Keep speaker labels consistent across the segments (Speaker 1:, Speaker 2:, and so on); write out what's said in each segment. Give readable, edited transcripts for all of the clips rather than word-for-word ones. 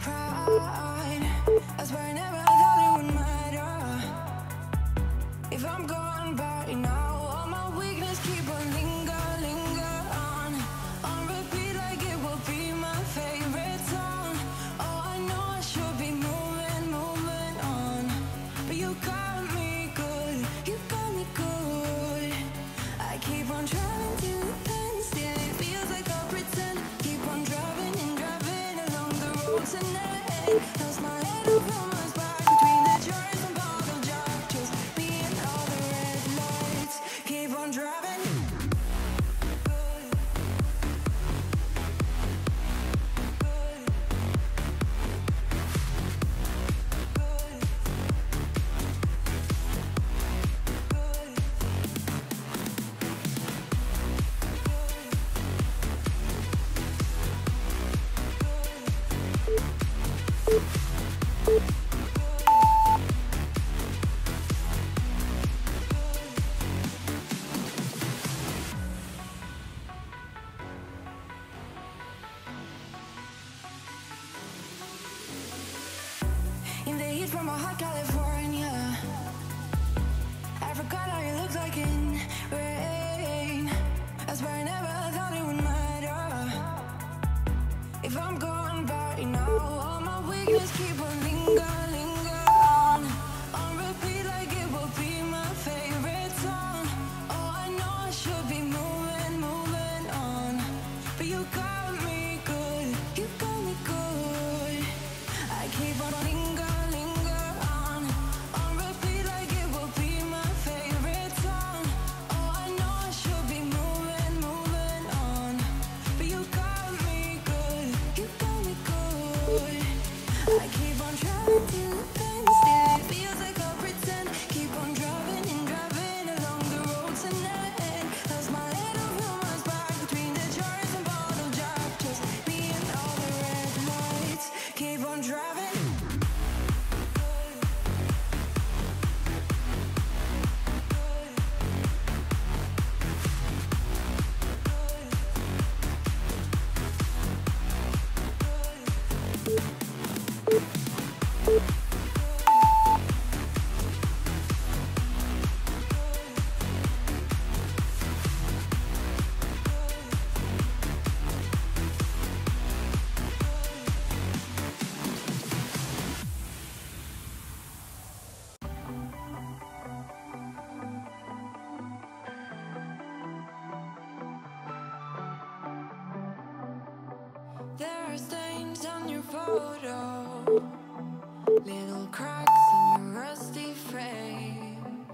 Speaker 1: pride. I swear I never thought it would matter. If I'm gone by now, all my weakness keep on linger on repeat like it will be my favorite song. Oh, I know I should be moving on, but you got me good, you got me good. I keep on trying to then still it feels like I pretend. Keep on driving along the road tonight. Lost my head over my back between the joys and bottle jars. Just me and all the red lights. Keep on driving. In the heat from a hot California, I forgot how you looked like in rain. I swear I never thought it would matter. If I'm gone by now, all my weakness keep on linger on repeat like it will be my favorite song. Oh, I know I should be moving on, but you got me good, you got me good. I keep on linger on repeat like it will be my favorite song. Oh, I know I should be moving on, but you got me good, you got me good. I keep on trying to then still it feels like I pretend. Keep on driving along the road tonight. Lost my head over my back between the jars and bottle jars. Just me and all the red lights. Keep on driving. There are stains on your photo, little cracks in your rusty frame,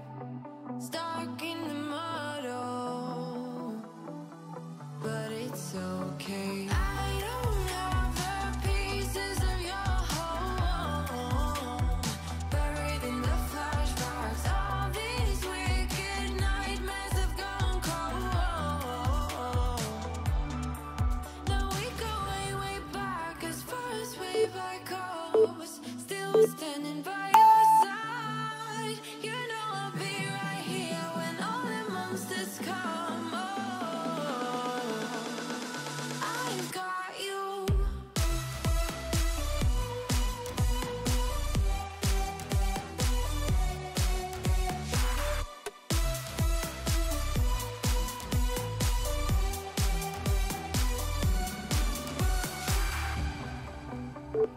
Speaker 1: stuck in the mud, oh, but it's okay. I don't have the pieces of your home, buried in the flashbacks. All these wicked nightmares have gone cold. Now we go way back, as far as way back goes. Still standing by your side. You know I'll be right here when all the monsters come. Oh, I've got you.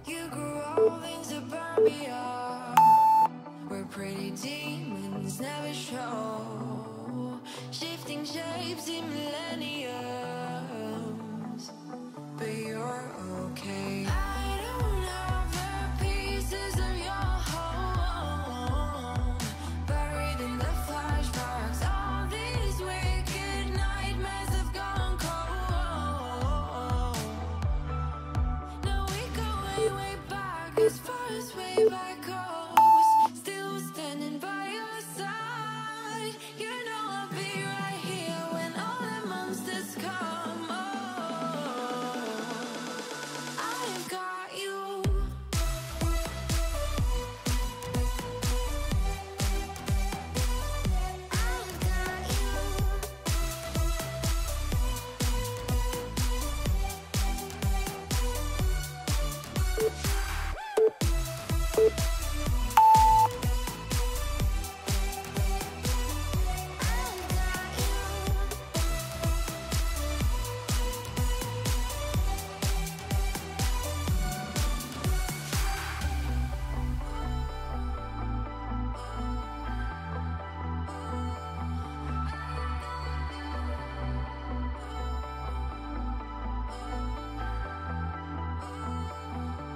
Speaker 1: You grew old in suburbia, where pretty demons never show, shifting shapes in millenniums, but you're okay. I don't have the pieces of your home, buried in the flashbacks. All these wicked nightmares have gone cold. Now we go way back, as far as way back goes. Still standing by your side.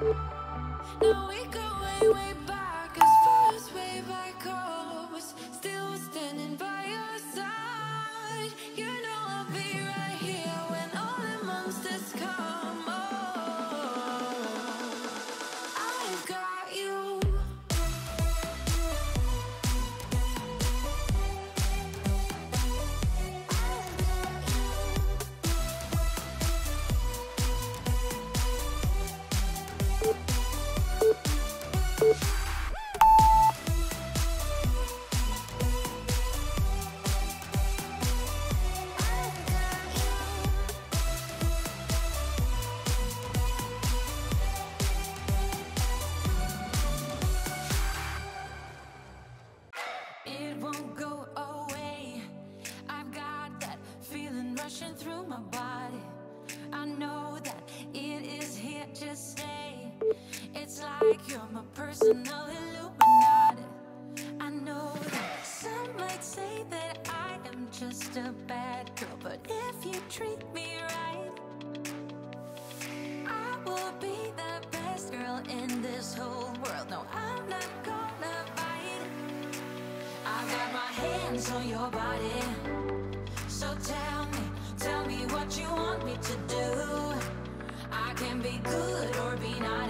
Speaker 1: Now we go way, way back, as far as way back goes. Still standing by your side. You know I'll be right here when all the monsters come. Oh, I've got you. It won't go away. I've got that feeling rushing through my body. I know that it is here to stay. It's like you're my personal Illuminati. I know that some might say that I am just a bad girl, but if you treat me right, I will be the best girl in this whole world. No, I'm not gonna bite. I got my hands on your body. So tell me what you want me to do. I can be good or be nice.